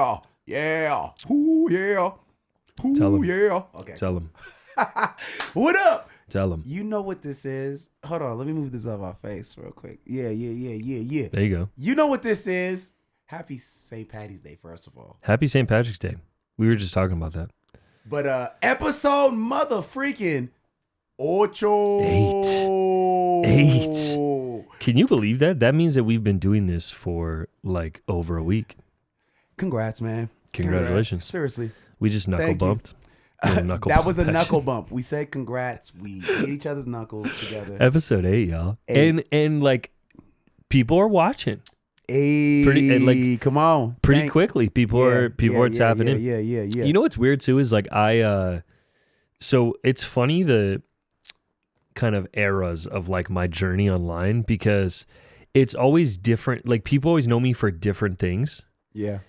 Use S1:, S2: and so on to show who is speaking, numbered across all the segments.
S1: Yeah. Yeah. Ooh, yeah. Ooh,
S2: Tell him.
S1: yeah. Okay.
S2: Tell him.
S1: What up?
S2: Tell him.
S1: You know what this is? Hold on. Let me move this up my face real quick. Yeah.
S2: There you go.
S1: You know what this is? Happy St. Patty's Day, first of all.
S2: Happy St. Patrick's Day. We were just talking about that.
S1: But episode mother freaking ocho.
S2: Eight. Can you believe that? That means that we've been doing this for like over a week.
S1: Congrats, man.
S2: Congratulations.
S1: Congrats. Seriously.
S2: We just knuckle bumped.
S1: That was a knuckle bump. We said congrats. We hit each other's knuckles together.
S2: Episode 8, y'all. And like people are watching.
S1: Hey, come on.
S2: Pretty quickly. People are tapping in.
S1: Yeah.
S2: You know what's weird too is like so it's funny the kind of eras of like my journey online because it's always different. Like people always know me for different things.
S1: Yeah.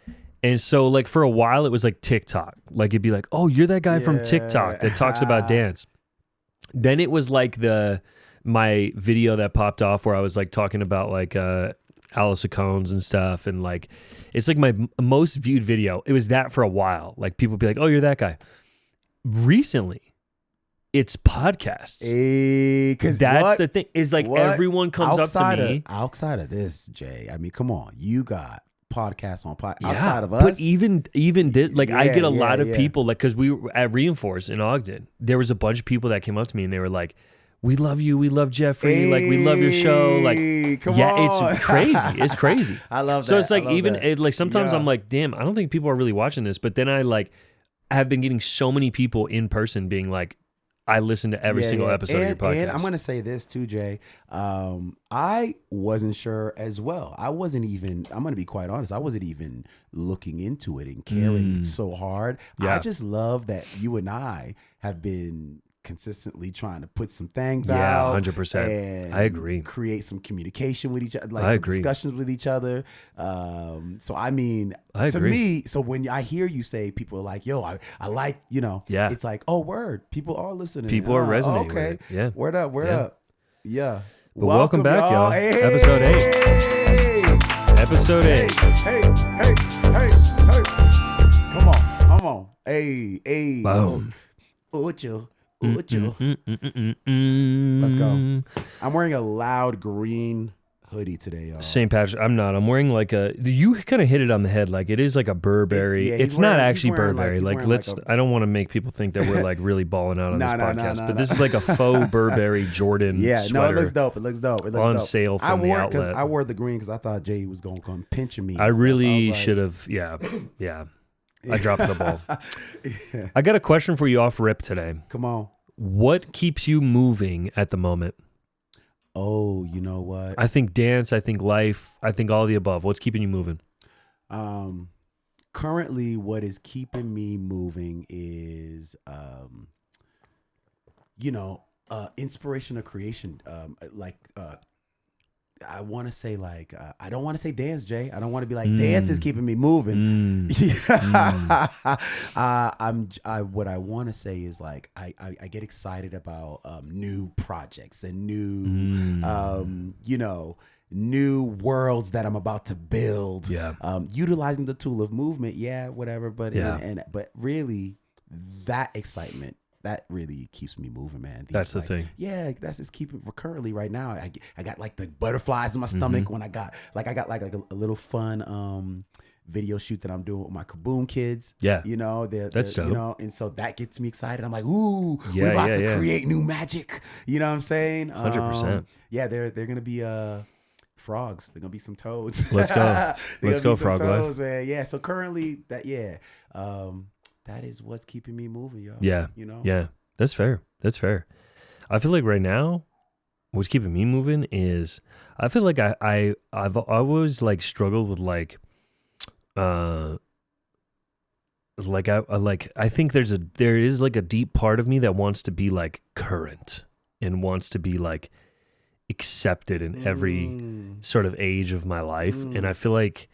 S2: And so like for a while it was like TikTok. Like it'd be like, oh, you're that guy from TikTok that talks about dance. Then it was like my video that popped off where I was like talking about like Alice Cones and stuff. And like, it's like my most viewed video. It was that for a while. Like people would be like, oh, you're that guy. Recently, it's podcasts.
S1: Because
S2: that's the thing is like everyone comes up to me.
S1: Outside of this, Jay, I mean, come on. You got podcasts on outside of us.
S2: But even this, like I get a lot of people like, cause we were at Reinforce in Ogden, there was a bunch of people that came up to me and they were like, we love you. We love Jeffrey. Like we love your show. Like, it's crazy. It's crazy.
S1: I love that.
S2: So it's like like sometimes I'm like, damn, I don't think people are really watching this. But then I have been getting so many people in person being like, I listen to every single episode of your podcast.
S1: And I'm going to say this too, Jay. I wasn't sure as well. I'm going to be quite honest. I wasn't even looking into it and caring so hard. Yeah. I just love that you and I have been consistently trying to put some things out.
S2: Yeah, 100%. I agree.
S1: Create some communication with each other, like discussions with each other. So I mean, to me, so when I hear you say people are like, yo, I like, it's like, oh, word. People are listening.
S2: People are resonating.
S1: Okay.
S2: With it. Yeah.
S1: Word up. Yeah.
S2: But welcome back, y'all.
S1: Hey.
S2: Episode 8. Episode 8.
S1: Hey. Come on. Hey.
S2: Boom.
S1: Ocho. Let's go. I'm wearing a loud green hoodie today, y'all.
S2: St. Patrick. I'm not. I'm wearing like you kind of hit it on the head. Like it is like a Burberry. It's not actually Burberry. I don't want to make people think that we're like really balling out on this podcast. But this is like a faux Burberry Jordan sweater.
S1: It looks dope. It looks dope.
S2: On sale from the outlet.
S1: I wore the green because I thought Jay was going to come pinching me.
S2: I really should have. Yeah. I dropped the ball. I got a question for you off rip today.
S1: Come on.
S2: What keeps you moving at the moment?
S1: Oh, you know what?
S2: I think dance, I think life, I think all of the above. What's keeping you moving?
S1: Currently, what is keeping me moving is, inspiration or creation. I want to say I don't want to say dance, Jay. I don't want to be like dance is keeping me moving. What I want to say is like I get excited about new projects and new worlds that I'm about to build. Yeah. Utilizing the tool of movement. Yeah, whatever. But but really that excitement. That really keeps me moving, man.
S2: That's the thing.
S1: Yeah, that's just keeping currently right now. I got like the butterflies in my stomach when I got a little fun video shoot that I'm doing with my Kaboom kids. Yeah,
S2: that's dope.
S1: And so that gets me excited. I'm like, ooh, we're about to create new magic. You know what I'm saying?
S2: 100%.
S1: Yeah, they're gonna be frogs. They're gonna be some toads.
S2: Let's go. Let's go, frog
S1: toads,
S2: life.
S1: Man. Yeah. So currently that is what's keeping me moving, y'all.
S2: Yeah. Yeah. That's fair. I feel like right now, what's keeping me moving is I feel like I've always like struggled with I think there is like a deep part of me that wants to be like current and wants to be like accepted in every sort of age of my life. And I feel like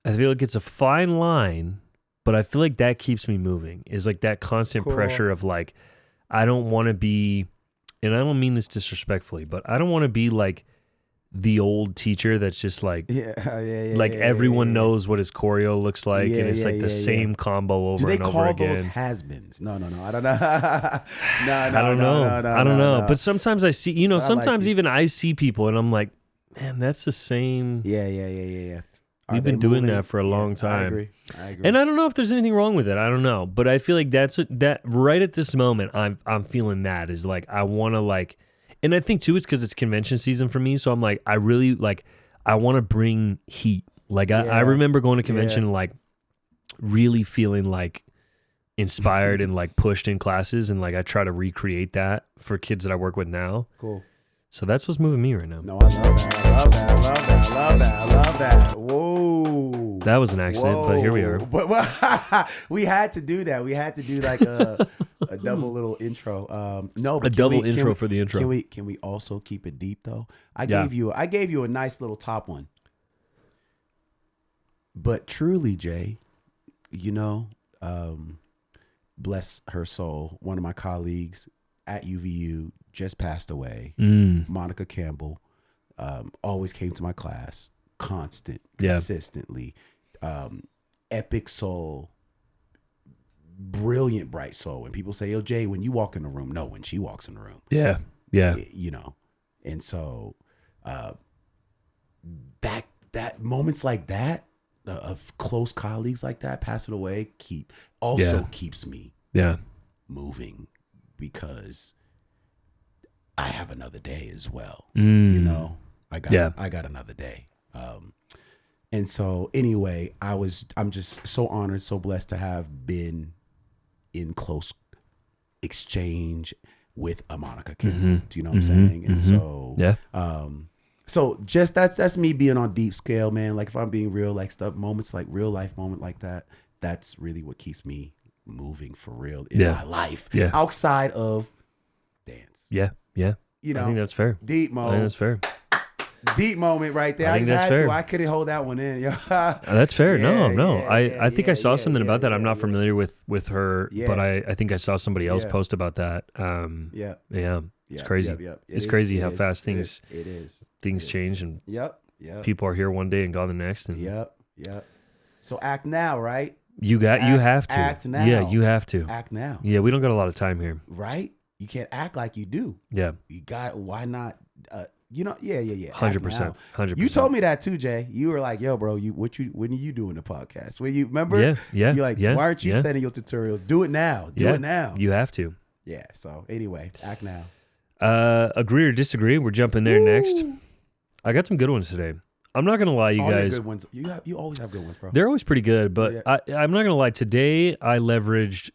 S2: it's a fine line. But I feel like that keeps me moving, is like that constant pressure of like, I don't want to be, and I don't mean this disrespectfully, but I don't want to be like the old teacher that's just like,
S1: yeah,
S2: everyone knows what his choreo looks like, and it's like the same combo over
S1: Do they
S2: and over
S1: call
S2: again.
S1: those has-beens? No, I don't know.
S2: I don't know. But sometimes I see, sometimes
S1: like
S2: even I see people and I'm like, man, that's the same.
S1: Yeah.
S2: We've been doing that for a long time.
S1: I agree.
S2: And I don't know if there's anything wrong with it. I don't know. But I feel like that right at this moment, I'm feeling that is like, I want to like, and I think too, it's because it's convention season for me. So I'm like, I really like, I want to bring heat. Like I remember going to convention and like really feeling like inspired and like pushed in classes. And like, I try to recreate that for kids that I work with now.
S1: Cool.
S2: So that's what's moving me right now.
S1: No, I love that. Whoa.
S2: That was an accident, but here we are.
S1: But we had to do that. We had to do like a double little intro. A
S2: double intro for the intro.
S1: Can we also keep it deep though? I gave you a nice little top one. But truly, Jay, bless her soul, one of my colleagues at UVU just passed away. Monica Campbell always came to my class, consistently. Epic soul, brilliant, bright soul. When people say, "Yo, Jay, when you walk in the room," no, when she walks in the room.
S2: Yeah.
S1: And so that moments like that of close colleagues like that passing away keeps me moving, because I have another day as well. I got another day. And so anyway, I'm just so honored, so blessed to have been in close exchange with a Monica Campbell. Do you know what I'm saying? And so just that's me being on deep scale, man. Like if I'm being real, like moments like real life moment like that, that's really what keeps me moving for real in my life. Yeah. Outside of dance.
S2: Yeah. I think that's fair.
S1: Deep moment.
S2: I think that's fair.
S1: Deep moment right there. I just had to. I couldn't hold that one in.
S2: That's fair. I think I saw something about that. I'm not familiar with her, but I think I saw somebody else post about that. It's crazy. It's crazy how fast things change, and people are here one day and gone the next. And
S1: So act now, right?
S2: You have to
S1: act now.
S2: Yeah, you have to
S1: act now.
S2: Yeah, we don't got a lot of time here,
S1: right? You can't act like you do.
S2: Yeah,
S1: you got. Why not? 100%.
S2: 100%.
S1: You told me that too, Jay. You were like, "Yo, bro, when are you doing the podcast? When you remember?
S2: Yeah.
S1: You're like, why aren't you sending your tutorials? Do it now. Do it now.
S2: You have to.
S1: Yeah. So anyway, act now.
S2: Agree or disagree? We're jumping there next. I got some good ones today. I'm not gonna lie, you guys.
S1: Good ones. You always have good ones, bro.
S2: They're always pretty good, but I'm not gonna lie. Today I leveraged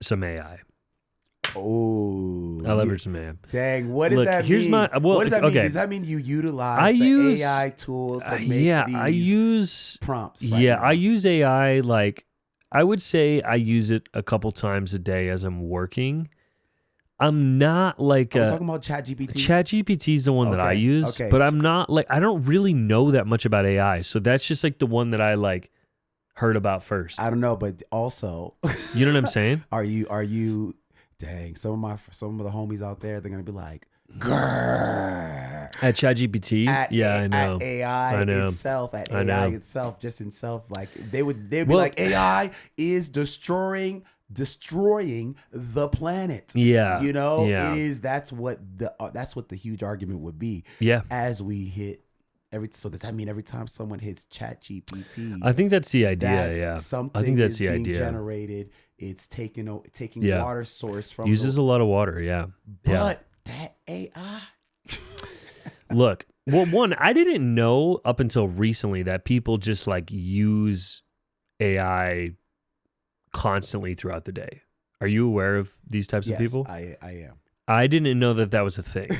S2: some AI.
S1: Oh,
S2: I leveraged some AI.
S1: Dang, what does that mean? What does that mean? Does that mean you utilize the AI tool to make these
S2: I use
S1: prompts?
S2: I use AI. Like, I would say I use it a couple times a day as I'm working. I'm not like
S1: I'm talking about ChatGPT.
S2: ChatGPT is the one that I use, but I'm not like, I don't really know that much about AI. So that's just like the one that I like heard about first.
S1: I don't know, but also,
S2: you know what I'm saying?
S1: Are you? Dang, some of the homies out there, they're gonna be like, grrr.
S2: At ChatGPT, I know.
S1: At AI itself, just itself, like they would be like, AI is destroying the planet.
S2: Yeah,
S1: it is. That's what the huge argument would be.
S2: Yeah,
S1: as we hit. So does that mean every time someone hits ChatGPT?
S2: I think that's the idea.
S1: Something
S2: I think that's
S1: the
S2: idea.
S1: Being generated. It's taking water source from
S2: uses a lot of water. Yeah,
S1: but that AI.
S2: Look, well, one, I didn't know up until recently that people just like use AI constantly throughout the day. Are you aware of these types of people?
S1: I am.
S2: I didn't know that was a thing.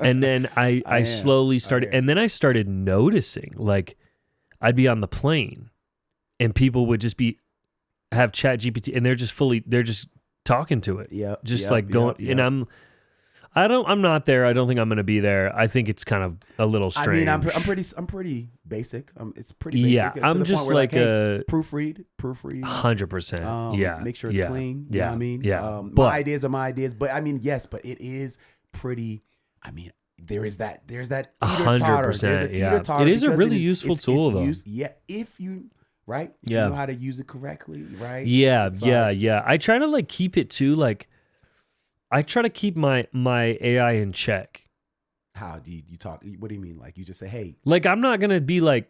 S2: And then I slowly started, and then I started noticing, like, I'd be on the plane and people would just have ChatGPT and they're just talking to it.
S1: Yeah.
S2: Just going, and I'm not there. I don't think I'm going to be there. I think it's kind of a little strange.
S1: I mean, I'm pretty basic. It's pretty basic.
S2: Yeah. I'm just like
S1: hey, proofread.
S2: 100%.
S1: Make sure it's clean.
S2: Yeah.
S1: You know what I mean?
S2: Yeah.
S1: My ideas are my ideas, but I mean, yes, but it is pretty, I mean, there's that teeter-totter. There's a
S2: 100%.
S1: teeter-totter.
S2: It is a
S1: because
S2: really useful tool, though.
S1: If you, right? If
S2: Yeah.
S1: you know how to use it correctly, right?
S2: Yeah,
S1: It's
S2: yeah. I try to like keep it too, like I try to keep my AI in check.
S1: How do you talk? What do you mean? Like you just say, hey.
S2: Like I'm not gonna be like,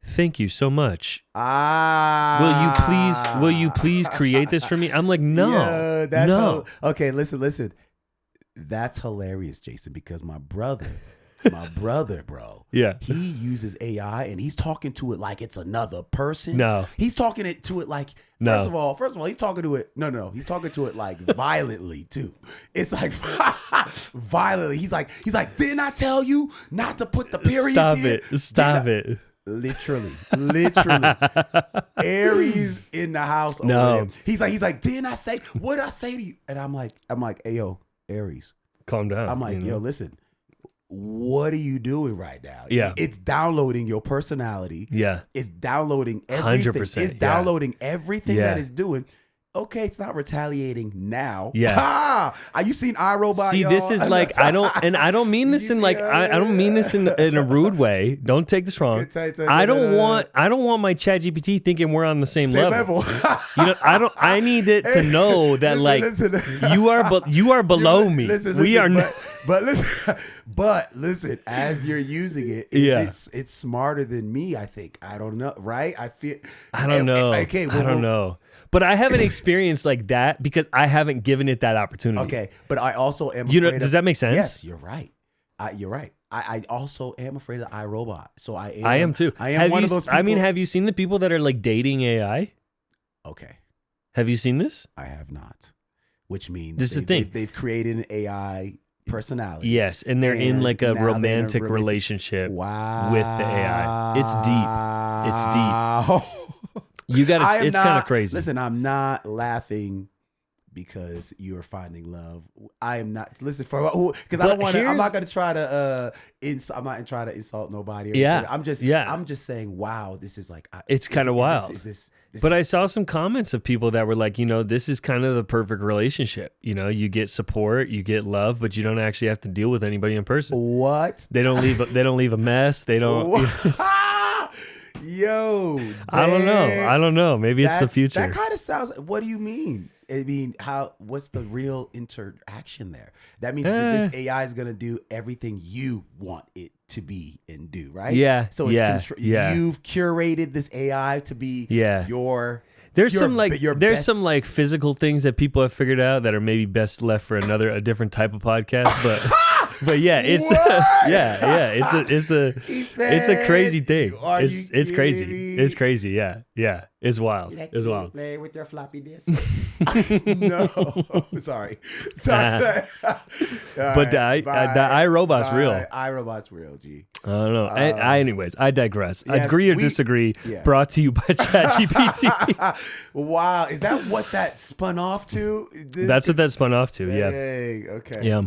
S2: thank you so much. Will you please create this for me? I'm like, no.
S1: Yeah,
S2: no.
S1: Okay, listen. That's hilarious, Jason, because my brother, bro.
S2: Yeah.
S1: He uses AI and he's talking to it like it's another person.
S2: No.
S1: He's talking to it like first of all, he's talking to it. No. He's talking to it like violently too. It's like violently. He's like, didn't I tell you not to put the period in?
S2: Stop it.
S1: Literally. Aries in the house.
S2: No.
S1: Over there. He's like, didn't I say? What did I say to you? And I'm like, hey yo, Aries.
S2: Calm down.
S1: I'm like, yo, listen, what are you doing right now?
S2: Yeah.
S1: It's downloading your personality.
S2: Yeah.
S1: It's downloading everything.
S2: 100%,
S1: It's downloading everything that it's doing. Okay, it's not retaliating now.
S2: Yeah.
S1: You seen iRobot?
S2: See,
S1: y'all?
S2: this is like I don't mean this in like I don't mean this in a rude way. Don't take this wrong. I don't want my ChatGPT thinking we're on the same level. I need it to know that you are below me. We are not.
S1: But listen, as you're using it, it's smarter than me. I think. I don't know, right? I don't
S2: know.
S1: Okay,
S2: I don't know. But I haven't experienced like that because I haven't given it that opportunity.
S1: Okay, but I also am. Does
S2: that make sense?
S1: Yes, you're right. You're right. I also am afraid of iRobot. So I
S2: am too.
S1: I am one of those people.
S2: I mean, have you seen the people that are like dating AI?
S1: Okay.
S2: Have you seen this?
S1: I have not. Which means
S2: this is the thing.
S1: They've created an AI personality.
S2: Yes, and they're in like a romantic relationship with the AI. It's deep. You got it's kind of crazy.
S1: Listen, I'm not laughing because you're finding love. I am not. Listen, because I don't want to. I'm not going to try to. I'm not trying to insult nobody. I'm just saying. Wow, this is like.
S2: It's kind of wild. But I saw some comments of people that were like, this is kind of the perfect relationship. You get support, you get love, but you don't actually have to deal with anybody in person.
S1: What?
S2: They don't leave a mess. They don't.
S1: Yo,
S2: I don't know. Maybe it's the future.
S1: That kind of sounds. What do you mean? I mean, what's the real interaction there? That means that this AI is gonna do everything you want it to be and do, right?
S2: Yeah.
S1: So it's you've curated this AI to be your.
S2: There's some like physical things that people have figured out that are maybe best left for a different type of podcast, but yeah, it's it's a crazy thing. It's crazy.
S1: Me?
S2: It's crazy. Yeah. It's wild. It's wild.
S1: Play with your floppy disk. No, sorry.
S2: But the iRobot's real.
S1: iRobot's real. G.
S2: I don't know. Anyways, I digress. Yes, agree or disagree. Yeah. Brought to you by ChatGPT.
S1: Wow, is that what that spun off to?
S2: That's what that spun off to.
S1: Dang,
S2: yeah.
S1: Okay.
S2: Yeah.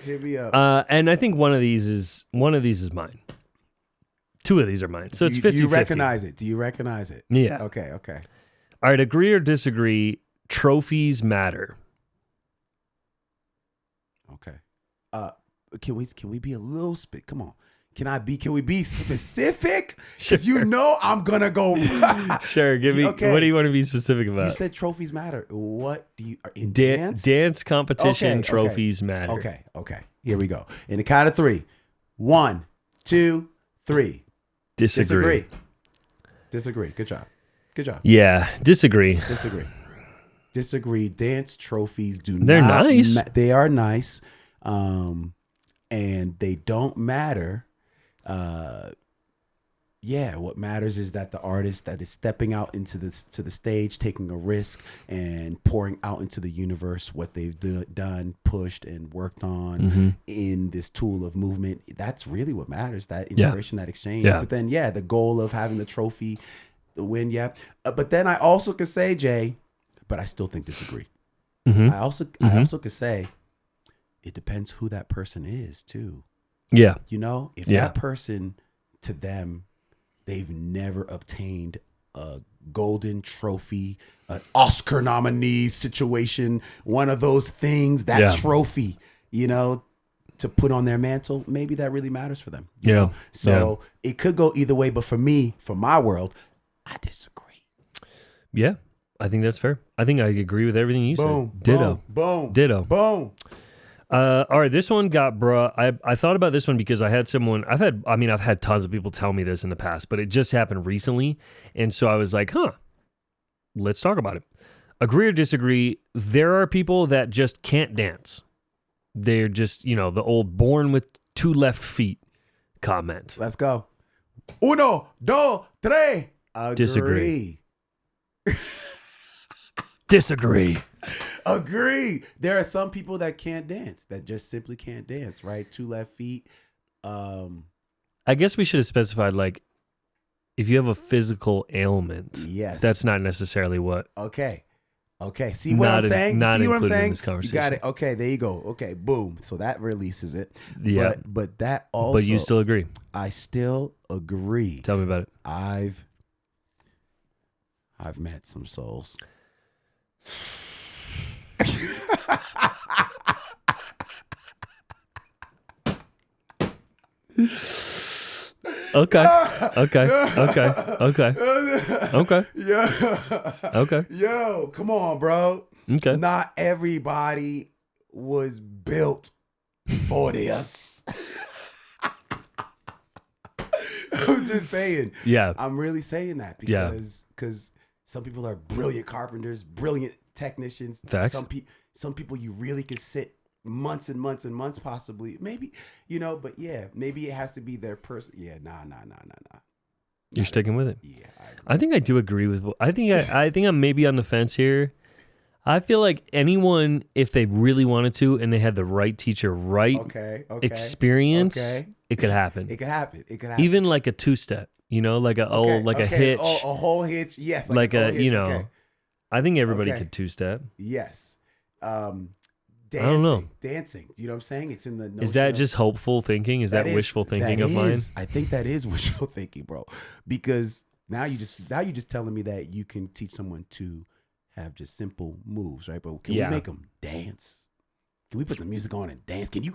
S1: Hit me up.
S2: And I think one of these is mine. Two of these are mine. So it's 50-50.
S1: Do you recognize it? Do you recognize it?
S2: Yeah.
S1: Okay.
S2: All right. Agree or disagree? Trophies matter.
S1: Okay. Can we be a little come on. Can we be specific? Because I'm gonna go.
S2: Sure. Give me. Okay. What do you want to be specific about?
S1: You said trophies matter. What do you in
S2: dance? Dance competition trophies matter.
S1: Okay. Here we go. In the count of 3. 1, 2, 3. Disagree. Good job.
S2: Yeah. Disagree.
S1: Dance trophies
S2: They're nice.
S1: They are nice. And they don't matter. What matters is that the artist that is stepping out to the stage, taking a risk and pouring out into the universe what they've done, pushed and worked on in this tool of movement. That's really what matters, that integration, that exchange. But then, the goal of having the trophy, the win. But then I also could say, Jay, but I still think disagree. I also could say it depends who that person is too.
S2: Yeah.
S1: If that person, to them, they've never obtained a golden trophy, an Oscar nominee situation, one of those things, that trophy, to put on their mantle, maybe that really matters for them.
S2: Yeah.
S1: Know? So it could go either way, but for me, for my world, I disagree.
S2: Yeah, I think that's fair. I think I agree with everything you said. Ditto.
S1: Boom.
S2: Ditto.
S1: Boom.
S2: All right, this one got bruh. I thought about this one because I've had tons of people tell me this in the past, but it just happened recently. And so I was like, let's talk about it. Agree or disagree, there are people that just can't dance. They're just, the old born with 2 left feet comment.
S1: Let's go. 1, 2, 3.
S2: Disagree. Disagree.
S1: Agree. There are some people that can't dance, that just simply can't dance, right? 2 left feet.
S2: I guess we should have specified, like, if you have a physical ailment,
S1: yes,
S2: that's not necessarily what.
S1: Okay. See what I'm saying?
S2: Not
S1: See what I'm
S2: included
S1: saying?
S2: in this conversation.
S1: You got it. Okay, there you go. Okay, boom. So that releases it.
S2: Yeah.
S1: But that also.
S2: But you still agree.
S1: I still agree.
S2: Tell me about it.
S1: I've met some souls.
S2: Okay.
S1: Yeah.
S2: Okay.
S1: Yo, come on, bro.
S2: Okay.
S1: Not everybody was built for this. I'm just saying.
S2: Yeah.
S1: I'm really saying that because some people are brilliant carpenters, brilliant technicians.
S2: Facts.
S1: Some people you really could sit months and months and months, possibly, maybe, but yeah, maybe it has to be their person. Yeah, nah.
S2: You're sticking with it.
S1: Yeah,
S2: I think I do agree with. I think I'm maybe on the fence here. I feel like anyone, if they really wanted to, and they had the right teacher, experience, it could happen.
S1: It could happen.
S2: Even like a 2-step, like a hitch,
S1: a whole hitch. Yes,
S2: like a
S1: hitch.
S2: I think everybody could 2-step.
S1: Yes.
S2: I don't know.
S1: Dancing. You know what I'm saying? It's in the notion.
S2: Is that just hopeful thinking? Is that wishful thinking of mine?
S1: I think that is wishful thinking, bro. Because now you just telling me that you can teach someone to have just simple moves, right? But can we make them dance? Can we put the music on and dance? Can you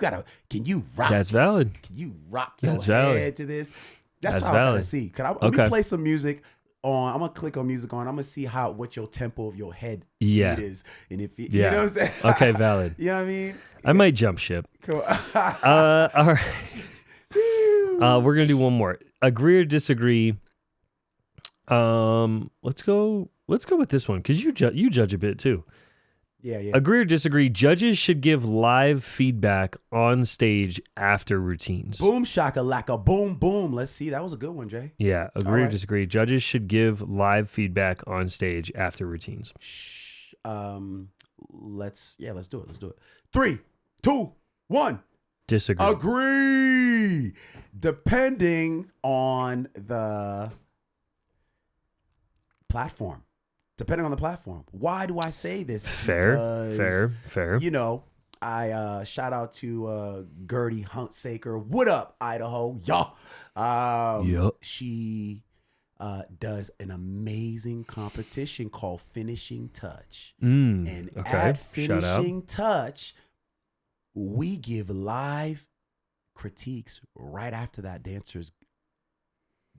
S1: rock?
S2: That's valid.
S1: Can you rock your head to this? That's how I gotta see. Let me play some music. I'm gonna click on music on. I'm gonna see what your tempo of your head is, and if you know what I'm saying.
S2: Okay, valid.
S1: You know what I mean?
S2: I might jump ship.
S1: Cool.
S2: All right. We're gonna do one more. Agree or disagree? Let's go with this one because you judge a bit too.
S1: Yeah.
S2: Agree or disagree? Judges should give live feedback on stage after routines.
S1: Boom shakalaka, boom boom. Let's see. That was a good one, Jay.
S2: Yeah. Agree or disagree? Judges should give live feedback on stage after routines.
S1: Let's do it. 3, 2, 1.
S2: Disagree.
S1: Agree. Depending on the platform. Why do I say this?
S2: Fair.
S1: I shout out to Gertie Huntsaker. What up, Idaho? Y'all. She does an amazing competition called Finishing Touch. And at Finishing Touch, we give live critiques right after that dancer's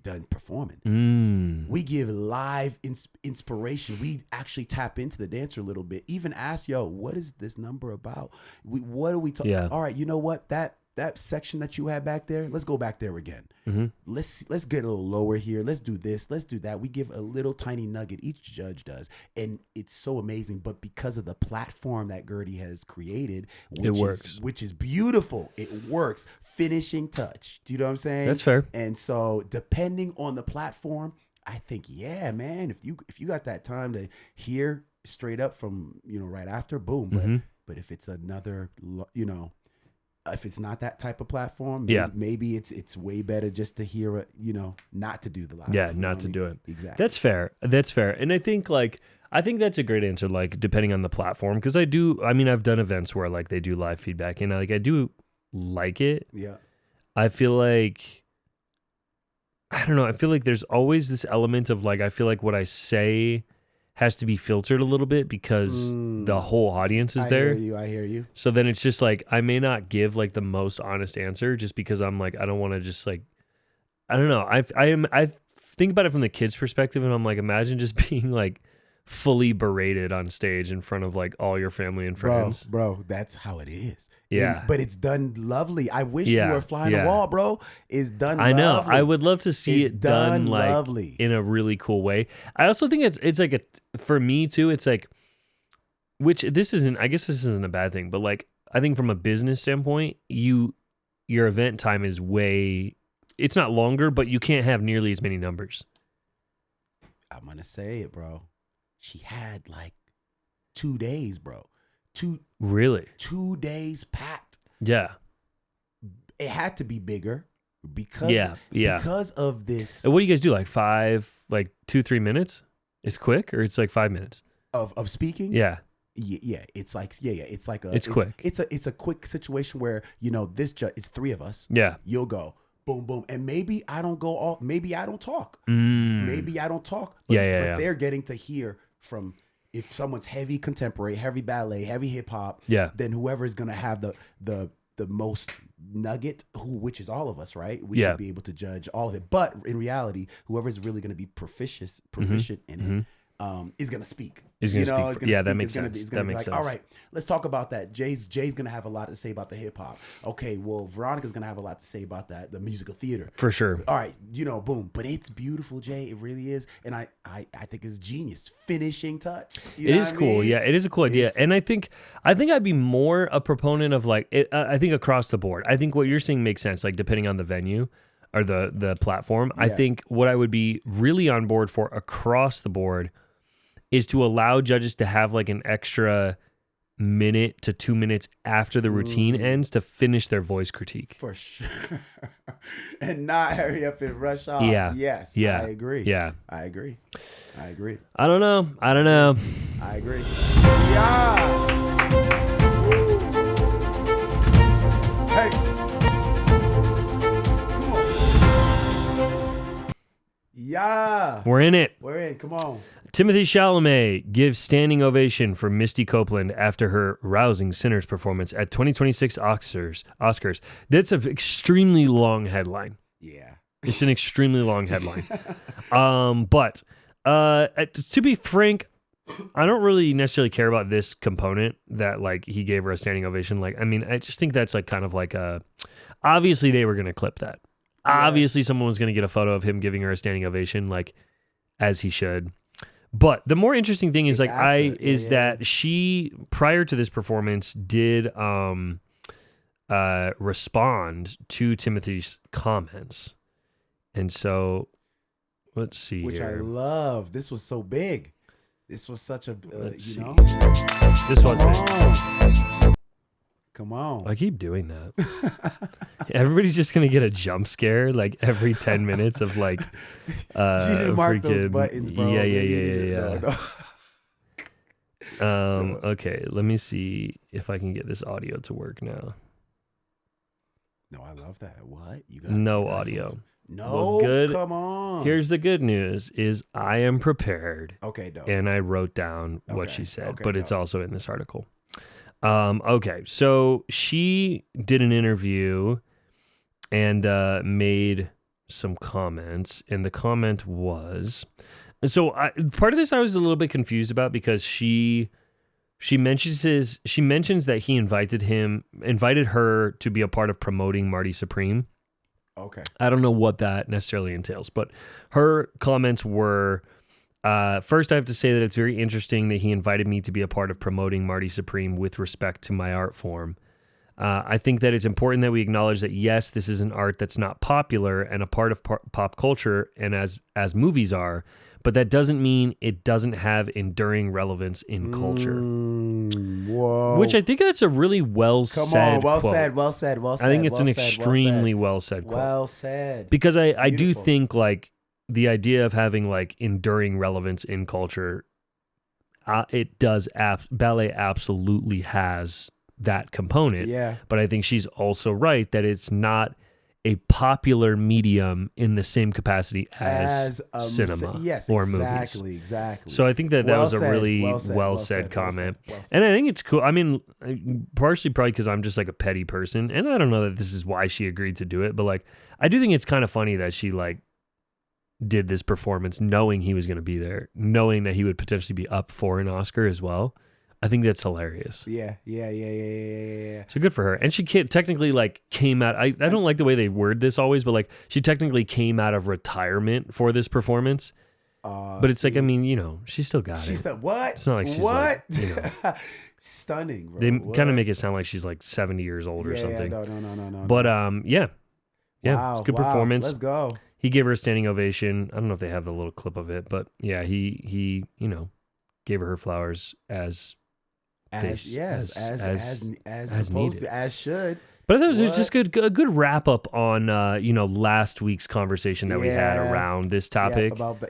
S1: done performing. We give live inspiration. We actually tap into the dancer a little bit. Even ask, what is this number about? What are we talking?
S2: Yeah.
S1: All right, you know what? That section that you had back there, let's go back there again.
S2: Mm-hmm.
S1: Let's get a little lower here. Let's do this. Let's do that. We give a little tiny nugget. Each judge does, and it's so amazing. But because of the platform that Gertie has created,
S2: it works,
S1: which is beautiful. It works. Finishing Touch. Do you know what I'm saying?
S2: That's fair.
S1: And so, depending on the platform, I think, man, if you got that time to hear straight up from right after, boom.
S2: Mm-hmm.
S1: But if it's another, if it's not that type of platform, maybe it's way better just to hear it, not to do the live.
S2: Yeah, not to do it.
S1: Exactly.
S2: That's fair. And I think that's a great answer, like depending on the platform, because I've done events where like they do live feedback and I do like it.
S1: Yeah.
S2: I feel like I don't know, I feel like there's always this element of like I feel like what I say has to be filtered a little bit because the whole audience is there.
S1: I hear you.
S2: So then it's just like, I may not give like the most honest answer just because I'm like, I don't want to just like, I don't know. I think about it from the kid's perspective and I'm like, imagine just being like fully berated on stage in front of like all your family and friends.
S1: Bro, that's how it is.
S2: Yeah.
S1: But it's done lovely. I wish you were flying the wall, bro. It's done lovely.
S2: I know. I would love to see it done like
S1: lovely.
S2: In a really cool way. I also think it's like for me too, it's like, which I guess this isn't a bad thing, but like, I think from a business standpoint, your event time is it's not longer, but you can't have nearly as many numbers.
S1: I'm going to say it, bro. She had like 2 days, bro.
S2: Really?
S1: 2 days packed.
S2: Yeah.
S1: It had to be bigger because of this.
S2: And what do you guys do? Like 2-3 minutes? It's quick, or it's like 5 minutes
S1: of speaking?
S2: Yeah.
S1: Yeah, it's like it's like
S2: it's quick.
S1: It's a quick situation where it's 3 of us.
S2: Yeah.
S1: You'll go boom boom, and maybe I don't go all. Maybe I don't talk. Maybe I don't talk. But, but they're getting to hear from. If someone's heavy contemporary, heavy ballet, heavy hip hop, then whoever is gonna have the most nugget, which is all of us, right? We should be able to judge all of it. But in reality, whoever's really gonna be proficient in it is gonna speak.
S2: That makes sense.
S1: It's gonna be like, all right, let's talk about that. Jay's gonna have a lot to say about the hip hop. Okay, well, Veronica's gonna have a lot to say about that, the musical theater.
S2: For sure.
S1: All right, boom. But it's beautiful, Jay. It really is. And I think it's genius. Finishing touch.
S2: It is cool. Yeah, it is a cool idea. And I think I'd be more a proponent of like I think across the board. I think what you're saying makes sense, like depending on the venue or the platform. I think what I would be really on board for across the board is to allow judges to have like an extra minute to 2 minutes after the routine ends to finish their voice critique.
S1: For sure. And not hurry up and rush off.
S2: Yeah.
S1: Yes.
S2: Yeah.
S1: I agree.
S2: Yeah.
S1: I agree. I
S2: don't know.
S1: I agree. Yeah. Hey. Come on. Yeah.
S2: We're in it.
S1: We're in. Come on.
S2: Timothée Chalamet gives standing ovation for Misty Copeland after her rousing Sinners performance at 2026 Oscars. That's an extremely long headline.
S1: Yeah.
S2: It's an extremely long headline. But to be frank, I don't really necessarily care about this component that like he gave her a standing ovation. Like, I mean, I just think that's like kind of like obviously they were going to clip that. Yeah. Obviously someone was going to get a photo of him giving her a standing ovation, like as he should. But the more interesting thing is that she, prior to this performance, did respond to Timothy's comments. And so, let's see
S1: Which
S2: here.
S1: I love. This was so big. This was such a,
S2: This was big.
S1: Come on.
S2: I keep doing that. Everybody's just going to get a jump scare like every 10 minutes of like
S1: you didn't mark those buttons, bro.
S2: Yeah. Okay, let me see if I can get this audio to work now.
S1: No, I love that. What?
S2: No audio.
S1: No,
S2: well, good.
S1: Come on.
S2: Here's the good news is I am prepared.
S1: Okay, dope.
S2: And I wrote down what she said, but it's also in this article. Okay, so she did an interview and made some comments, and the comment was, so part of this I was a little bit confused about because she mentions that he invited her to be a part of promoting Marty Supreme.
S1: Okay,
S2: I don't know what that necessarily entails, but her comments were. First, I have to say that it's very interesting that he invited me to be a part of promoting Marty Supreme with respect to my art form. I think that it's important that we acknowledge that, yes, this is an art that's not popular and a part of pop culture, and as movies are, but that doesn't mean it doesn't have enduring relevance in culture.
S1: Whoa.
S2: Which I think that's a really well said
S1: quote.
S2: Well said. I think it's an extremely well said quote.
S1: Well said.
S2: Because I do think, like, the idea of having like enduring relevance in culture, it does. Ballet absolutely has that component.
S1: Yeah.
S2: But I think she's also right that it's not a popular medium in the same capacity as cinema
S1: yes,
S2: or
S1: exactly,
S2: movies.
S1: Exactly.
S2: So I think that was a really well said comment. And I think it's cool. I mean, partially probably because I'm just like a petty person, and I don't know that this is why she agreed to do it, but like I do think it's kind of funny that she like did this performance knowing he was going to be there, knowing that he would potentially be up for an Oscar as well. I think that's hilarious.
S1: Yeah.
S2: So good for her. And she technically like came out. I don't like the way they word this always, but like she technically came out of retirement for this performance. But it's like, I mean, you know, she still got it.
S1: She's the what?
S2: It's not like she's like, you know,
S1: stunning, bro.
S2: they kind of make it sound like she's like 70 years old or something.
S1: No.
S2: But yeah.
S1: Wow,
S2: it's good performance.
S1: Let's go.
S2: He gave her a standing ovation. I don't know if they have the little clip of it, but yeah, he you know, gave her flowers as
S1: supposed to, as should.
S2: But I thought it was just a good wrap up on you know, last week's conversation that we had around this topic.
S1: I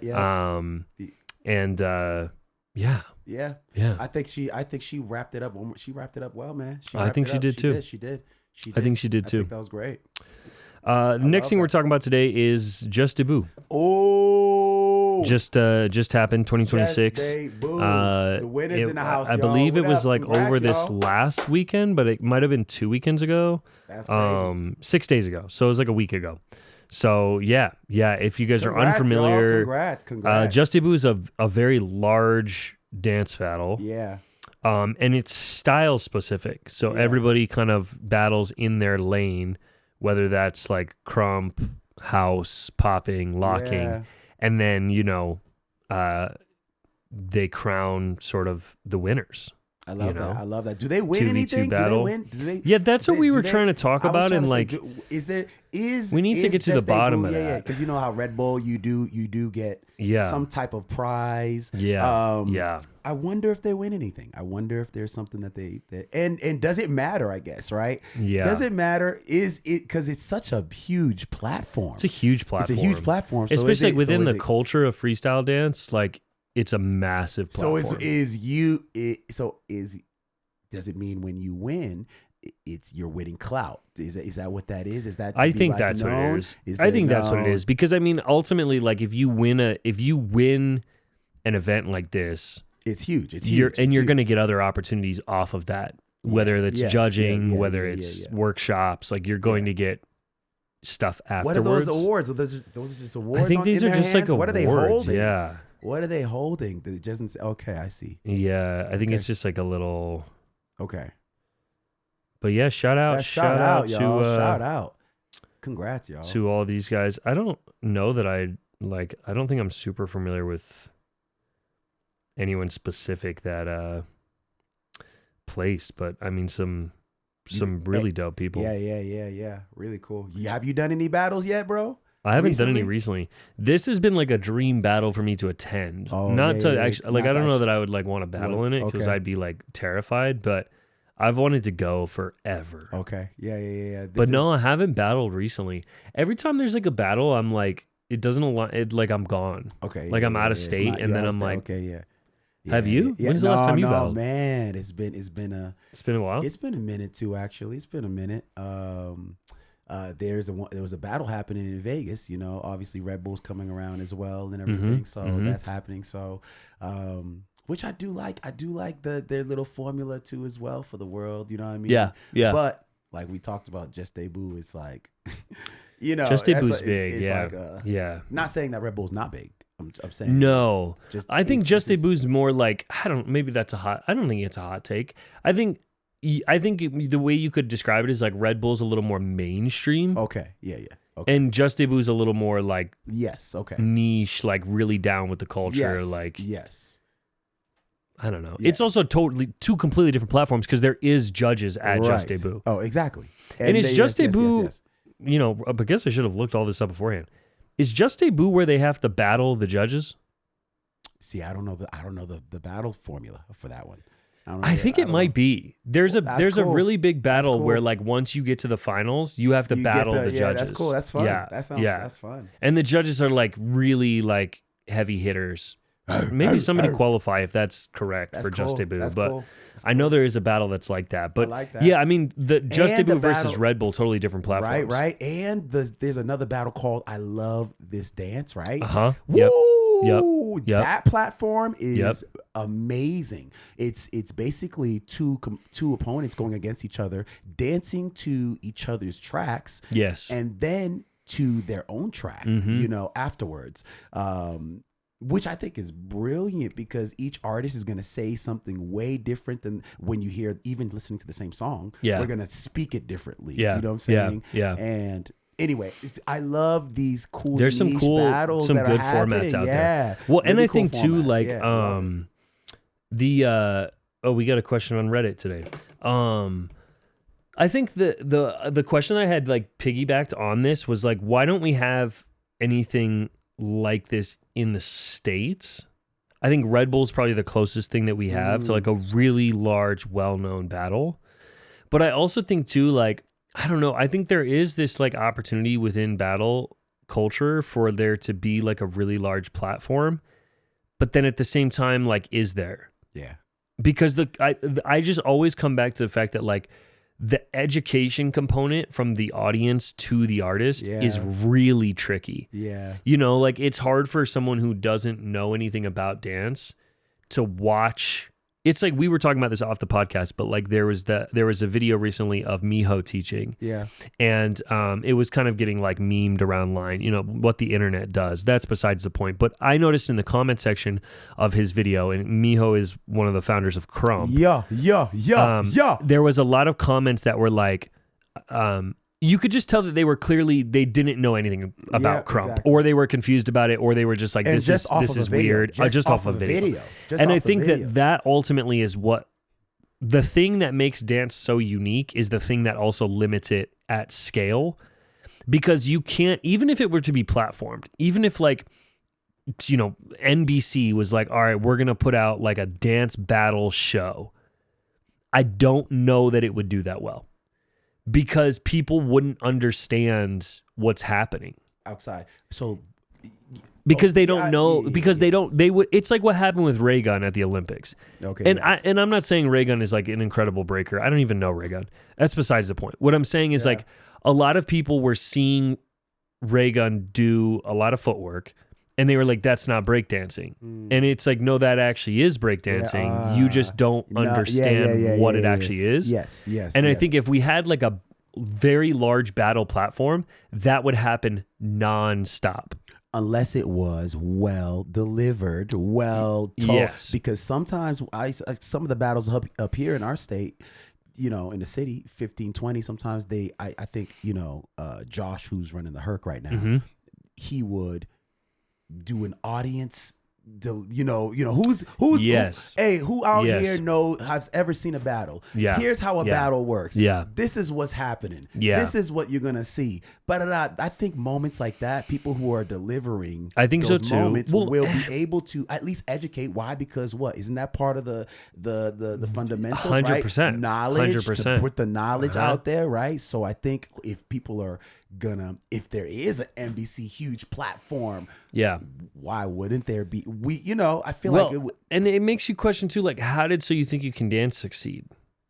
S1: think she wrapped it up. She wrapped it up well, man.
S2: I think she did too.
S1: She did.
S2: I think she did too.
S1: I think that was great.
S2: The next thing we're talking about today is Juste Debout.
S1: Oh,
S2: just happened 2026.
S1: The winners in the house.
S2: I believe it was like over this last weekend, but it might have been 2 weekends ago.
S1: That's crazy.
S2: 6 days ago. So it was like a week ago. So yeah. If you guys are unfamiliar,
S1: congrats.
S2: Juste Debout is a very large dance battle.
S1: Yeah.
S2: And it's style specific. So everybody kind of battles in their lane, whether that's like crump, house, popping, locking, and then, you know, they crown sort of the winners.
S1: I love that. Do they win anything?
S2: Battle.
S1: Do they win?
S2: Yeah, that's what we were trying to talk about. And like, we need to get to the bottom of that. Yeah,
S1: because you know how Red Bull, you do get some type of prize.
S2: Yeah.
S1: I wonder if they win anything. I wonder if there's something that and does it matter? I guess, right?
S2: Yeah.
S1: Does it matter? Is it because it's such a huge platform?
S2: It's a huge platform.
S1: So
S2: especially within the culture of freestyle dance, like. It's a massive platform.
S1: Does it mean when you win, you're winning clout? Is that what that is? Is that
S2: I think that's what it is. I think that's what it is, because I mean, ultimately, like if you win an event like this,
S1: it's huge. You're
S2: going to get other opportunities off of that, whether it's judging, whether it's workshops. Like you're going to get stuff afterwards.
S1: What are those awards? Those are just awards.
S2: I think these are just like awards.
S1: What are they holding?
S2: Yeah.
S1: What are they holding? It doesn't say, okay, I see.
S2: Yeah, I think it's just like a little.
S1: Okay.
S2: But yeah, shout out,
S1: y'all. Shout out. Congrats, y'all.
S2: To all these guys. I don't know that I don't think I'm super familiar with anyone specific that placed, but I mean some really dope people.
S1: Yeah. Really cool. Have you done any battles yet, bro?
S2: I haven't done any recently. This has been like a dream battle for me to attend. I don't know that I would like want to battle in it because I'd be like terrified, but I've wanted to go forever.
S1: Okay. Yeah.
S2: I haven't battled recently. Every time there's like a battle, I'm like, it doesn't align. It like I'm gone.
S1: Okay.
S2: Like I'm out of state, and then I'm like,
S1: okay, yeah.
S2: Have you? When's the last time you battled?
S1: Man, it's been a
S2: while.
S1: It's been a minute too, actually. It's been a minute. There was a battle happening in Vegas, you know, obviously Red Bull's coming around as well and everything. That's happening. So, which I do like their little formula too, as well, for the world, you know what I mean?
S2: Yeah.
S1: But like we talked about Juste Debout, it's like, you know,
S2: Juste Debout's big.
S1: Not saying that Red Bull's not big. I'm saying
S2: no. I think Juste Debout's more like, I don't think it's a hot take. I think the way you could describe it is like Red Bull's a little more mainstream.
S1: Okay. Yeah. Okay.
S2: And Juste Debout's a little more like niche, like really down with the culture.
S1: Yes.
S2: I don't know. Yeah. It's also totally two completely different platforms because there is judges at Juste Debout.
S1: Oh, exactly.
S2: And it's Juste Debout. Yes. You know, I guess I should have looked all this up beforehand. Is Juste Debout where they have to battle the judges?
S1: See, I don't know the battle formula for that one.
S2: I think it might be. There's a really big battle where like once you get to the finals, you have to battle the judges.
S1: That's cool. That's fun.
S2: Yeah.
S1: That's fun.
S2: And the judges are like really like heavy hitters. maybe somebody qualify if that's correct for
S1: cool.
S2: Juste Debout.
S1: That's
S2: But
S1: cool.
S2: I know there is a battle that's like that. But
S1: like that.
S2: yeah, I mean, the Juste
S1: And the
S2: Debout versus
S1: battle-
S2: Red Bull, totally different platforms.
S1: Right. And there's another battle called I Love This Dance, right?
S2: Yep.
S1: Woo!
S2: Yep.
S1: That platform is amazing. It's basically two opponents going against each other, dancing to each other's tracks.
S2: Yes.
S1: And then to their own track, afterwards. Which I think is brilliant because each artist is going to say something way different than when you hear, even listening to the same song.
S2: Yeah.
S1: We're going to speak it differently.
S2: Yeah.
S1: You know what I'm saying?
S2: Yeah.
S1: And anyway, I love these cool
S2: There's some
S1: niche
S2: cool,
S1: battles
S2: some
S1: that
S2: good
S1: are happening.
S2: formats out
S1: Yeah.
S2: there. Well,
S1: Really
S2: and I
S1: cool
S2: think too,
S1: formats.
S2: like,
S1: Yeah,
S2: we got a question on Reddit today. I think the question I had like piggybacked on this was like, why don't we have anything like this in the States? I think Red Bull's probably the closest thing that we have to like a really large, well-known battle. But I also think too, like, I don't know, I think there is this like opportunity within battle culture for there to be like a really large platform. But then at the same time, like, is there?
S1: Yeah.
S2: Because I just always come back to the fact that like the education component from the audience to the artist is really tricky.
S1: Yeah.
S2: You know, like it's hard for someone who doesn't know anything about dance to watch. It's like we were talking about this off the podcast, but like there was a video recently of Miho teaching.
S1: Yeah.
S2: And it was kind of getting like memed around line, you know, what the internet does. That's besides the point. But I noticed in the comment section of his video, and Miho is one of the founders of Crump. There was a lot of comments that were like, you could just tell that they didn't know anything about Crump,
S1: exactly.
S2: or they were confused about it, or they were just like, this is weird. Just off of video. And I think that ultimately is what the thing that makes dance so unique is the thing that also limits it at scale, because you can't, even if it were to be platformed, even if like, you know, NBC was like, all right, we're going to put out like a dance battle show. I don't know that it would do that well, because people wouldn't understand what's happening
S1: outside. So
S2: because they don't know, because they would, it's like what happened with Ray Gun at the Olympics.
S1: Okay.
S2: And I'm not saying Ray Gun is like an incredible breaker. I don't even know Ray Gun. That's besides the point. What I'm saying is like a lot of people were seeing Ray Gun do a lot of footwork, and they were like, that's not breakdancing. And it's like, no, that actually is breakdancing. You just don't understand what it actually is.
S1: Yes.
S2: And I think if we had like a very large battle platform, that would happen nonstop.
S1: Unless it was well delivered, well told.
S2: Yes.
S1: Because sometimes some of the battles up here in our state, you know, in the city, 15, 20, sometimes I think, you know, Josh, who's running the Herc right now, he would do an audience, you know who's who out here has ever seen a battle. Here's how a battle works. This is what's happening. This is what you're gonna see. But I think moments like that, people who are delivering,
S2: I think
S1: those
S2: so too,
S1: moments will be able to at least educate. Why? Because isn't that part of the fundamentals?
S2: 100%.
S1: Right? Knowledge,
S2: 100%.
S1: to put the knowledge out there, right? So I think if people are if there is an NBC huge platform, why wouldn't there be? I feel like it would.
S2: And it makes you question too, like, how did So You Think You Can Dance succeed?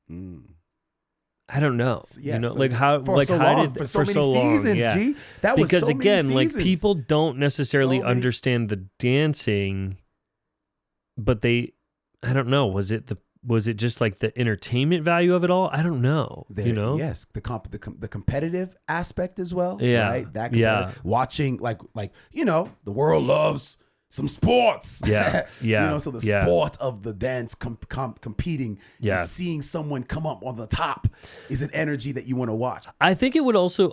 S2: I don't know. Like how did for so many seasons, G? That was because so again, many seasons. Like people don't necessarily understand the dancing, but I don't know. Was it just like the entertainment value of it all? I don't know.
S1: Yes, the competitive aspect as well.
S2: Yeah,
S1: right? That watching like the world loves some sports.
S2: Yeah.
S1: So the sport of the dance competing and seeing someone come up on the top is an energy that you want to watch.
S2: I think it would also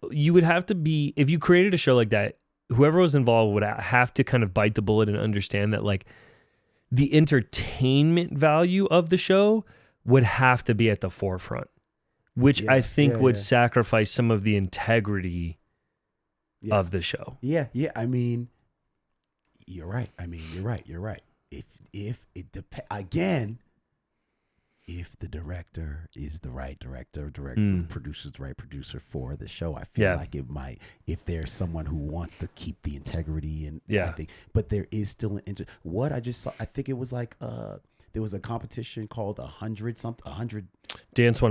S2: you would have to be, if you created a show like that, whoever was involved would have to kind of bite the bullet and understand that like the entertainment value of the show would have to be at the forefront, which I think would sacrifice some of the integrity of the show.
S1: Yeah. I mean, you're right. If it depends, again, if the director is the right director, producer's the right producer for the show, I feel like it might, if there's someone who wants to keep the integrity and I think, but there is still an what I just saw, I think it was like there was a competition called 100
S2: Dance 100.
S1: Dance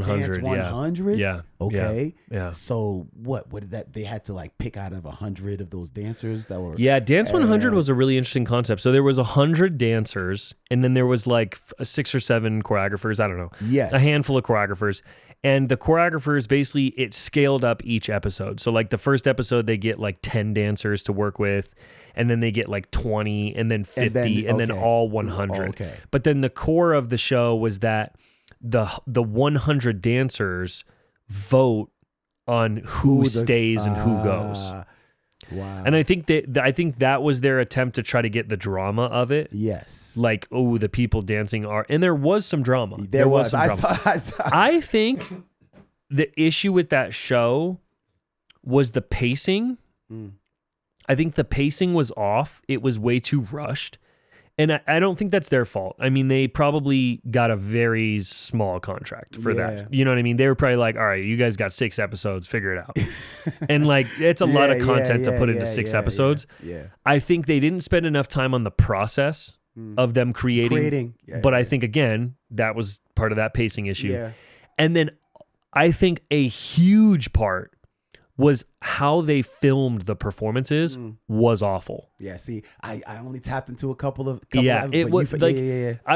S1: 100.
S2: Yeah.
S1: Okay.
S2: Yeah.
S1: So what did that? They had to like pick out of 100 of those dancers that were.
S2: Yeah. Dance 100 was a really interesting concept. So there was 100 dancers, and then there was like 6 or 7 choreographers. I don't know.
S1: Yes.
S2: A handful of choreographers. And the choreographers, basically, it scaled up each episode. So like the first episode, they get like 10 dancers to work with. And then they get like 20 and then 50 and then all 100.
S1: Okay.
S2: But then the core of the show was that the 100 dancers vote on who stays and who goes.
S1: Wow.
S2: And I think that was their attempt to try to get the drama of it.
S1: Yes.
S2: Like, oh, the people dancing are, and there was some drama.
S1: There was some
S2: drama.
S1: I saw.
S2: I think the issue with that show was the pacing. I think the pacing was off. It was way too rushed. And I don't think that's their fault. I mean, they probably got a very small contract for that. You know what I mean? They were probably like, all right, you guys got 6 episodes, figure it out. And like, it's a lot of content to put into 6 episodes.
S1: Yeah.
S2: I think they didn't spend enough time on the process of them creating. But I think, again, that was part of that pacing issue.
S1: Yeah.
S2: And then I think a huge part was how they filmed the performances was awful.
S1: Yeah, see, I only tapped into a couple of
S2: it was like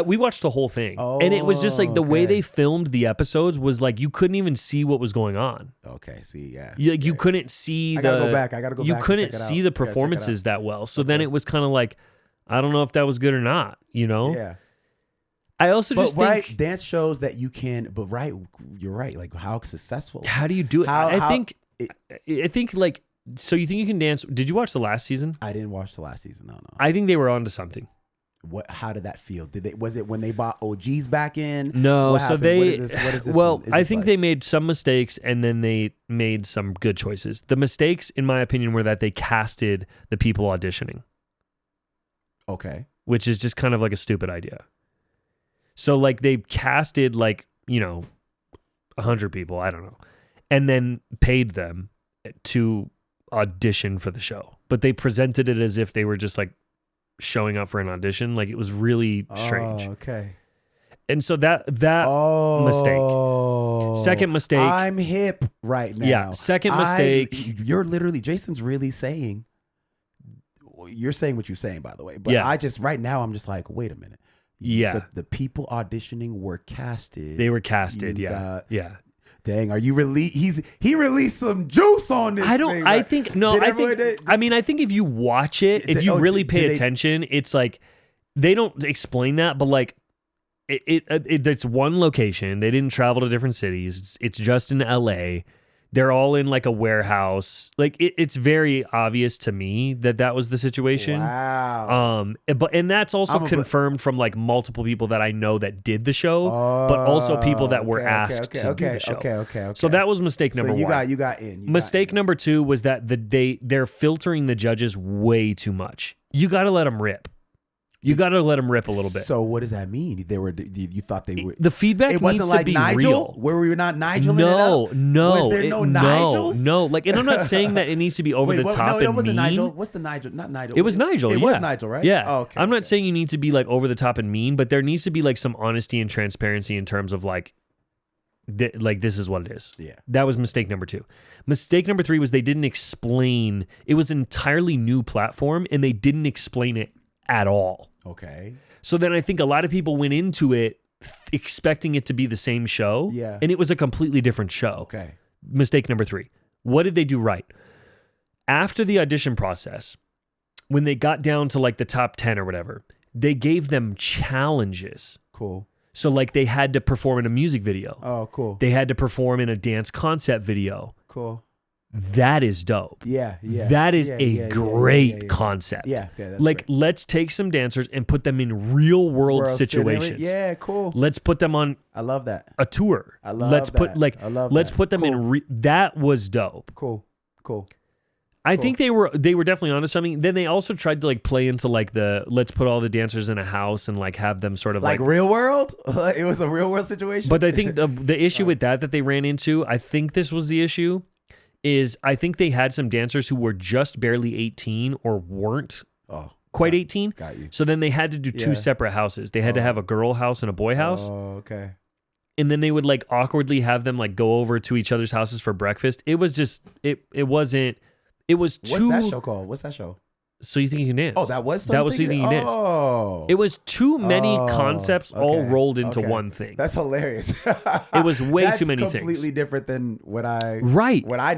S2: we watched the whole thing, and it was just like the way they filmed the episodes was like you couldn't even see what was going on.
S1: Okay, see,
S2: you couldn't see.
S1: I gotta go back.
S2: You couldn't see the performances that well, so then it was kind of like I don't know if that was good or not. You know?
S1: Yeah.
S2: I also just think
S1: dance shows that you can, but you're right. Like how successful?
S2: How do you do it? I think like, so you think you can dance? Did you watch the last season?
S1: I didn't watch the last season. No.
S2: I think they were onto something.
S1: How did that feel? Was it when they bought OGs back in?
S2: No.
S1: What
S2: so
S1: happened?
S2: they,
S1: what is this
S2: well,
S1: one?
S2: I think they made some mistakes and then they made some good choices. The mistakes, in my opinion, were that they casted the people auditioning.
S1: Okay.
S2: Which is just kind of like a stupid idea. So like they casted 100 people, I don't know, and then paid them to audition for the show. But they presented it as if they were just like showing up for an audition. Like it was really strange.
S1: Oh, okay.
S2: And so that mistake. Second mistake.
S1: I'm hip right now.
S2: Yeah. Second mistake.
S1: You're literally, Jason's really saying, you're saying what you're saying, by the way. But right now, I'm just like, wait a minute.
S2: Yeah.
S1: The people auditioning were casted.
S2: They were casted. Yeah.
S1: Dang, are you he released some juice on this thing.
S2: I think if you watch it, if you really pay attention, it's like they don't explain that, but like it's one location. They didn't travel to different cities. It's just in LA. They're all in like a warehouse. Like it's very obvious to me that was the situation.
S1: Wow.
S2: And that's also confirmed from like multiple people that I know that did the show, but also people that were asked to do the show.
S1: Okay.
S2: So that was mistake number 1.
S1: You got in.
S2: Mistake number 2 was that they're filtering the judges way too much. You got to let them rip. You got to let them rip a little bit.
S1: So what does that mean? You thought they were...
S2: The feedback needs to be real. It wasn't like Nigel?
S1: Where we were not Nigel?
S2: No.
S1: Was there no Nigels?
S2: No. Like, and I'm not saying that it needs to be over the top and
S1: it wasn't
S2: mean.
S1: Nigel. What's the Nigel? Not Nigel.
S2: It was Nigel,
S1: It was Nigel, right?
S2: Yeah.
S1: Oh, okay.
S2: I'm not saying you need to be like over the top and mean, but there needs to be like some honesty and transparency in terms of like this is what it is.
S1: Yeah.
S2: That was mistake number 2. Mistake number 3 was they didn't explain. It was an entirely new platform and they didn't explain it at all.
S1: Okay.
S2: So then I think a lot of people went into it expecting it to be the same show.
S1: Yeah.
S2: And it was a completely different show.
S1: Okay.
S2: Mistake number 3. What did they do right? After the audition process, when they got down to like the top 10 or whatever, they gave them challenges.
S1: Cool.
S2: So like they had to perform in a music video.
S1: Oh, cool.
S2: They had to perform in a dance concept video.
S1: Cool.
S2: That is dope.
S1: Yeah.
S2: That is a great concept.
S1: Yeah, that's
S2: like,
S1: great.
S2: Let's take some dancers and put them in real world situations.
S1: Yeah, cool.
S2: Let's put them on.
S1: I love that.
S2: A tour.
S1: I love that.
S2: Let's put them in. That was dope.
S1: Cool.
S2: I think they were definitely onto something. Then they also tried to like play into like the let's put all the dancers in a house and like have them sort of like
S1: real world. It was a real world situation.
S2: But I think the issue with that they ran into, I think this was the issue, is I think they had some dancers who were just barely 18 or weren't quite 18.
S1: Got you.
S2: So then they had to do two separate houses. They had to have a girl house and a boy house.
S1: Oh, okay.
S2: And then they would like awkwardly have them like go over to each other's houses for breakfast. It was just it wasn't. It was too.
S1: What's that show called? What's that show?
S2: So You Think You Can Dance.
S1: Oh, that was
S2: So You Think You Can Dance.
S1: Oh.
S2: It was too many concepts all rolled into one thing.
S1: That's hilarious.
S2: It was way too many things.
S1: That's completely different than what I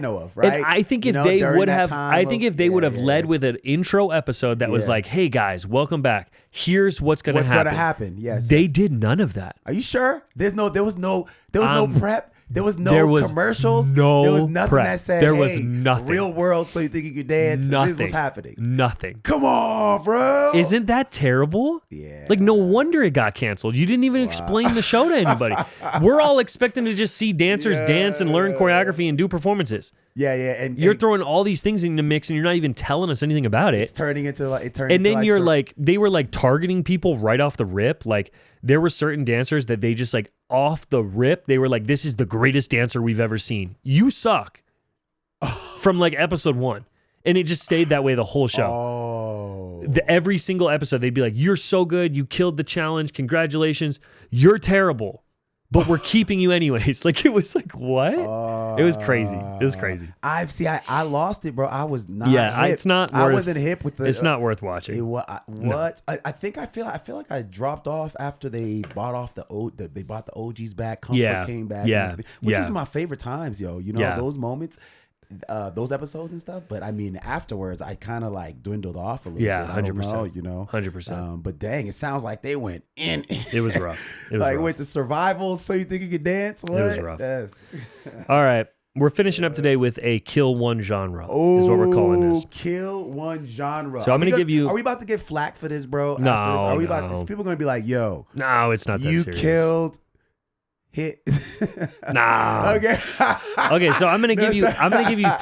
S1: know of, right?
S2: And I think if they would have led with an intro episode that was like, "Hey guys, welcome back. Here's what's going to happen."
S1: What's going to happen? Yes.
S2: They did none of that.
S1: Are you sure? There was no prep. There was no commercials.
S2: No,
S1: there was nothing
S2: prep.
S1: That said,
S2: there was nothing.
S1: Real world, So You Think You Can Dance.
S2: Nothing.
S1: This was happening.
S2: Nothing.
S1: Come on, bro.
S2: Isn't that terrible?
S1: Yeah.
S2: Like, no wonder it got canceled. You didn't even explain the show to anybody. We're all expecting to just see dancers dance and learn choreography and do performances.
S1: Yeah. And
S2: you're throwing all these things in the mix, and you're not even telling us anything about it.
S1: It's turning into like.
S2: And then you're like, they were like targeting people right off the rip. Like, there were certain dancers that they just like off the rip, they were like, "This is the greatest dancer we've ever seen. You suck." From like episode 1. And it just stayed that way the whole show. Every single episode, they'd be like, "You're so good. You killed the challenge. Congratulations. You're terrible, but we're keeping you anyways." Like, it was like, what? It was crazy. It was crazy.
S1: I lost it, bro. I was not.
S2: Yeah,
S1: hip.
S2: it's not.
S1: I wasn't hip with the.
S2: It's not worth watching.
S1: What? No. I feel like I dropped off after they bought the OGs back. Comfort came back. Which was my favorite times, yo. You know those moments. Those episodes and stuff, but I mean, afterwards, I kind of like dwindled off a little bit.
S2: 100%.
S1: You know,
S2: 100%.
S1: But dang, it sounds like they went in.
S2: It was rough. It was rough.
S1: Went to survival. So You Think You Can Dance? What?
S2: It was rough. All right, we're finishing up today with a kill one genre. Is what we're calling this.
S1: Kill one genre.
S2: So I'm gonna give you.
S1: Are we about to get flack for this, bro?
S2: No.
S1: Are we about? Is people gonna be like, "Yo,
S2: no, it's not that
S1: you
S2: serious.
S1: killed." Hit.
S2: Nah.
S1: Okay.
S2: Okay, so I'm gonna give you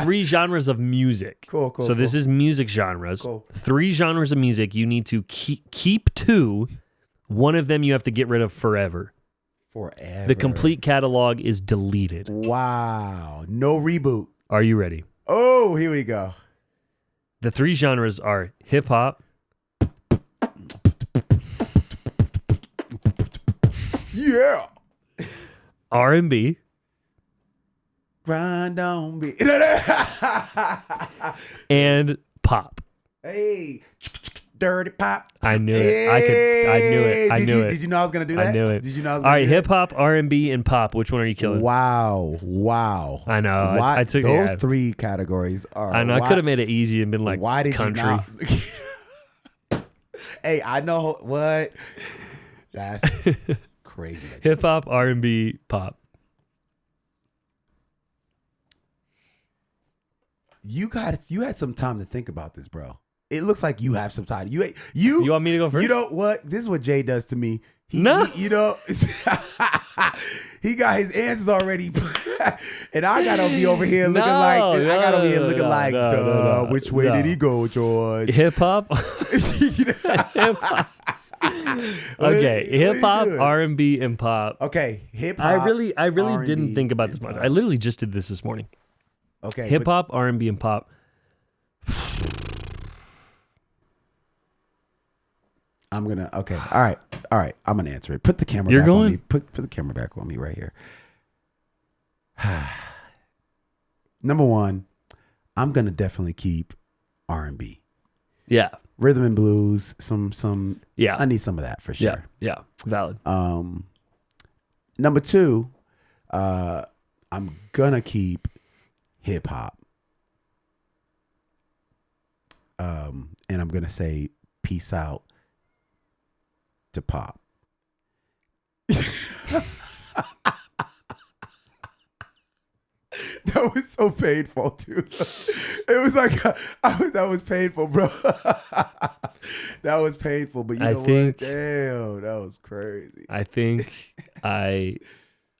S2: 3 genres of music.
S1: Cool.
S2: So this is music genres.
S1: Cool.
S2: 3 genres of music. You need to keep 2. One of them you have to get rid of forever.
S1: Forever.
S2: The complete catalog is deleted.
S1: Wow. No reboot.
S2: Are you ready?
S1: Oh, here we go.
S2: The 3 genres are hip hop.
S1: Yeah.
S2: R&B.
S1: Grind on me.
S2: And pop.
S1: Hey, dirty pop.
S2: I knew it. I knew it.
S1: Did you know I was gonna do that?
S2: I knew it.
S1: Did you know I was
S2: All
S1: gonna
S2: right,
S1: do
S2: hip hop, R&B, and pop. Which one are you killing?
S1: Wow.
S2: I know. I took
S1: those 3 categories are.
S2: I know. I could have made it easy and been like,
S1: why did
S2: country.
S1: you not? Hey, I know what. That's crazy.
S2: Hip hop, R&B, pop.
S1: You had some time to think about this, bro. It looks like you have some time. You
S2: want me to go first?
S1: You know what? This is what Jay does to me. He got his answers already, and I gotta be over here looking like which way did he go, George?
S2: Hip hop. Hip hop. Okay, hip hop, R&B, and pop.
S1: Okay, hip hop.
S2: I really
S1: R&B,
S2: didn't think about this much. I literally just did this morning.
S1: Okay,
S2: hip hop, R&B, and pop.
S1: I'm gonna. Okay, all right. I'm gonna answer it. Put the camera.
S2: You're
S1: back
S2: going?
S1: on me. Put the camera back on me right here. Number 1, I'm gonna definitely keep R&B.
S2: Yeah.
S1: Rhythm and blues, some
S2: Yeah.
S1: I need some of that for sure.
S2: Yeah. Valid.
S1: Number 2, I'm gonna keep hip hop. And I'm gonna say peace out to pop. That was so painful, too. It was like that was painful, bro. That was painful, but you know what? Damn, that was crazy.
S2: I think I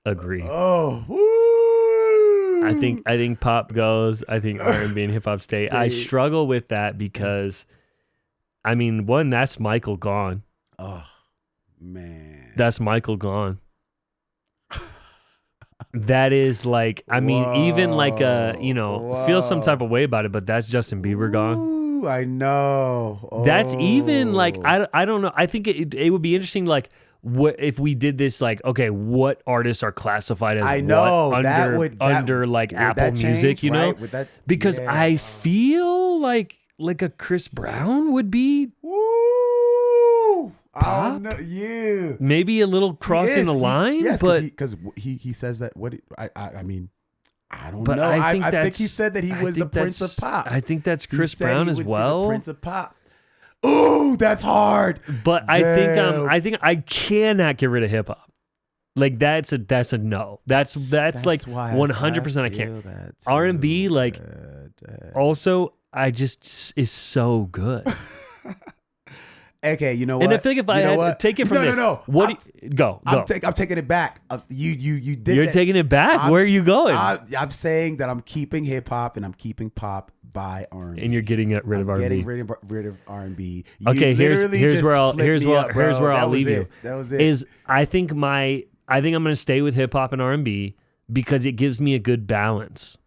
S2: agree.
S1: Oh, woo.
S2: I think pop goes. I think R&B and hip hop stay. I struggle with that because, I mean, one, that's Michael gone.
S1: Oh man,
S2: that's Michael gone. That is like, I mean, even like feel some type of way about it, but that's Justin Bieber gone.
S1: Ooh, I know. Oh.
S2: That's even like, I don't know. I think it would be interesting, like, what if we did this, like, okay, what artists are classified as under like Apple Music, you know? Right? Because I feel like a Chris Brown would be pop? Maybe a little crossing the line, but
S1: because he says that. I mean, I don't know. I think he said that he was the Prince of Pop.
S2: I think that's Chris Brown as well.
S1: The Prince of Pop. Ooh, that's hard.
S2: But damn. I think I cannot get rid of hip hop. Like that's a no. That's like 100%. I can't. R&B, like also, I just is so good.
S1: Okay, you know what?
S2: And I think if I had to take it from this, what go?
S1: I'm taking it back. You did.
S2: You're taking it back. Where are you going?
S1: I'm saying that I'm keeping hip hop and I'm keeping pop by R&B.
S2: And you're getting rid of R&B.
S1: Getting rid of R&B.
S2: Okay, here's where I'll leave you.
S1: That was it.
S2: I think I'm going to stay with hip hop and R&B because it gives me a good balance.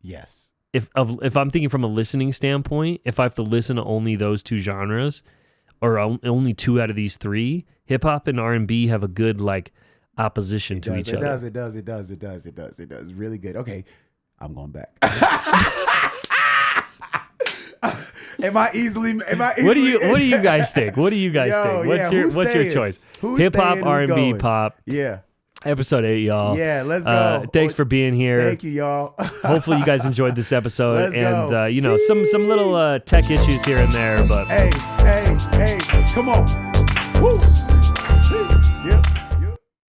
S1: Yes.
S2: If I'm thinking from a listening standpoint, if I have to listen to only those two genres, or only two out of these three, hip hop and R&B have a good like opposition to each other.
S1: It does. Really good. Okay, I'm going back. Am I easily?
S2: What do you guys think? What do you guys think? What's your choice? Hip hop, R&B, pop.
S1: Yeah.
S2: Episode 8, y'all.
S1: Yeah, let's go.
S2: Thanks for being here.
S1: Thank you, y'all.
S2: Hopefully you guys enjoyed this episode. Some little tech issues here and there, but
S1: hey, come on.